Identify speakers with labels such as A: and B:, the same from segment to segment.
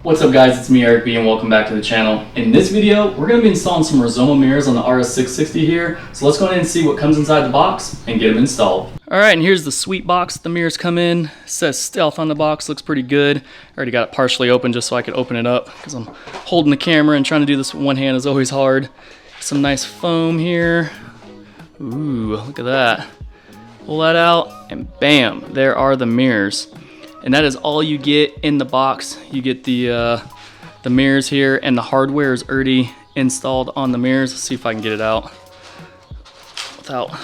A: What's up guys, it's me Eric B and welcome back to the channel. In this video, we're going to be installing some Rizoma mirrors on the RS660 here. So let's go ahead and see what comes inside the box and get them installed. Alright, and here's the sweet box the mirrors come in. It says Stealth on the box, looks pretty good. I already got it partially open just so I could open it up because I'm holding the camera and trying to do this with one hand is always hard. Some nice foam here. Ooh, look at that. Pull that out and bam, there are the mirrors. And that is all you get in the box. You get the mirrors here, and the hardware is already installed on the mirrors. Let's see if I can get it out without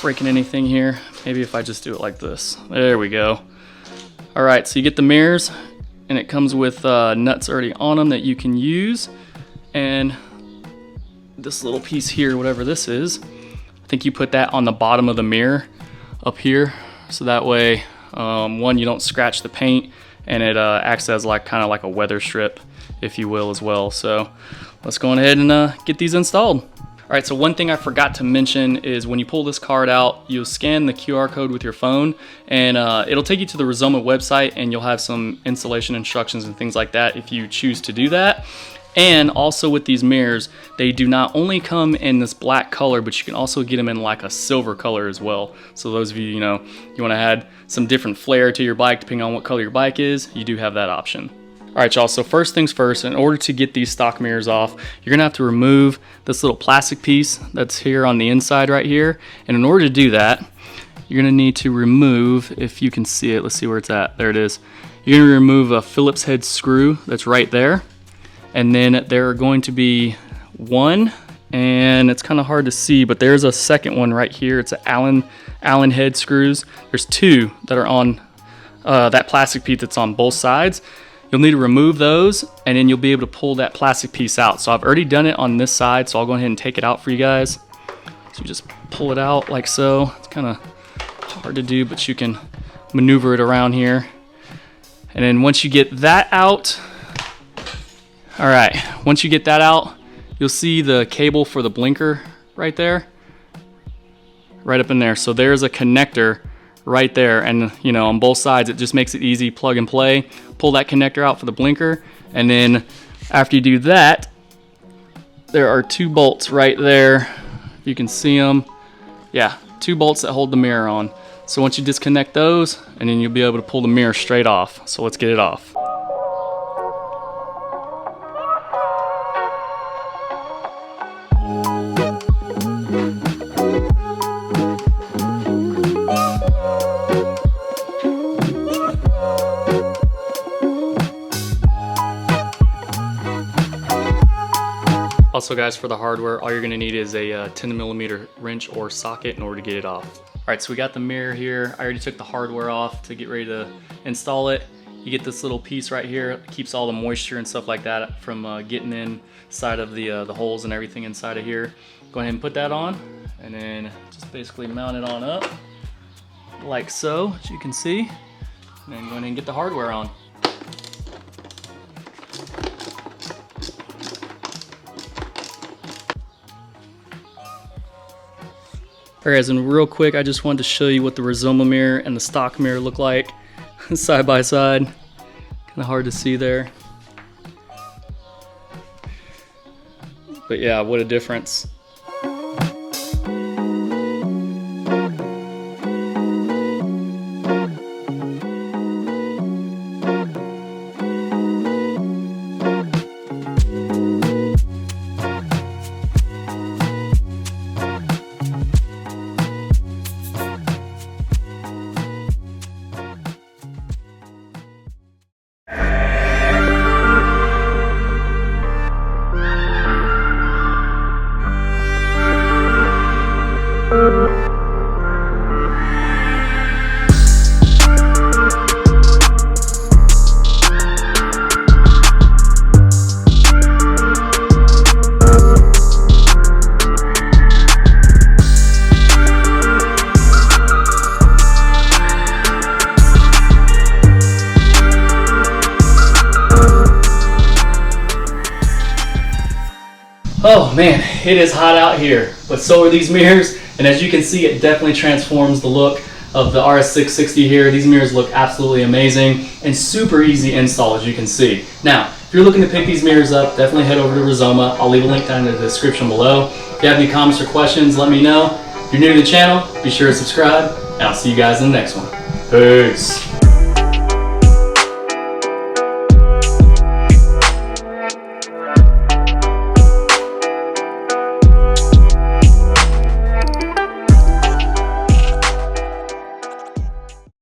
A: breaking anything here. Maybe if I just do it like this. There we go. All right, so you get the mirrors, and it comes with nuts already on them that you can use. And this little piece here, whatever this is, I think you put that on the bottom of the mirror up here, so that way one, you don't scratch the paint, and it acts as kind of like a weather strip, if you will, as well. So let's go ahead and get these installed. All right, so one thing I forgot to mention is when you pull this card out, you'll scan the QR code with your phone, and it'll take you to the Rizoma website, and you'll have some installation instructions and things like that if you choose to do that. And also with these mirrors, they do not only come in this black color, but you can also get them in like a silver color as well. So those of you, you want to add some different flair to your bike depending on what color your bike is, you do have that option. All right, y'all, so first things first, in order to get these stock mirrors off, you're gonna have to remove this little plastic piece that's here on the inside right here. And in order to do that, you're gonna need to remove, if you can see it, let's see where it's at, there it is. You're gonna remove a Phillips head screw that's right there. And then there are going to be one, and it's kind of hard to see, but there's a second one right here. It's an Allen head screws. There's two that are on that plastic piece that's on both sides. You'll need to remove those, and then you'll be able to pull that plastic piece out. So I've already done it on this side, so I'll go ahead and take it out for you guys. So you just pull it out like so. It's kind of hard to do, but you can maneuver it around here. And then once you get that out, all right, once you get that out, you'll see the cable for the blinker right there, right up in there. So there's a connector right there, and on both sides, it just makes it easy, plug and play. Pull that connector out for the blinker, and then after you do that, there are two bolts right there. You can see them. Yeah, two bolts that hold the mirror on. So once you disconnect those, and then you'll be able to pull the mirror straight off. So let's get it off. Also guys, for the hardware, all you're gonna need is a 10mm wrench or socket in order to get it off. All right, so we got the mirror here. I already took the hardware off to get ready to install it. You get this little piece right here. It keeps all the moisture and stuff like that from getting inside of the holes and everything inside of here. Go ahead and put that on, and then just basically mount it on up like so, as you can see. And then go ahead and get the hardware on. Alright guys, and real quick, I just wanted to show you what the Rizoma mirror and the stock mirror look like side by side. Kind of hard to see there. But yeah, what a difference. Oh man, it is hot out here, but so are these mirrors, and as you can see, it definitely transforms the look of the RS660 here. These mirrors look absolutely amazing and super easy install, as you can see. Now, if you're looking to pick these mirrors up, definitely head over to Rizoma. I'll leave a link down in the description below. If you have any comments or questions, let me know. If you're new to the channel, be sure to subscribe, and I'll see you guys in the next one. Peace.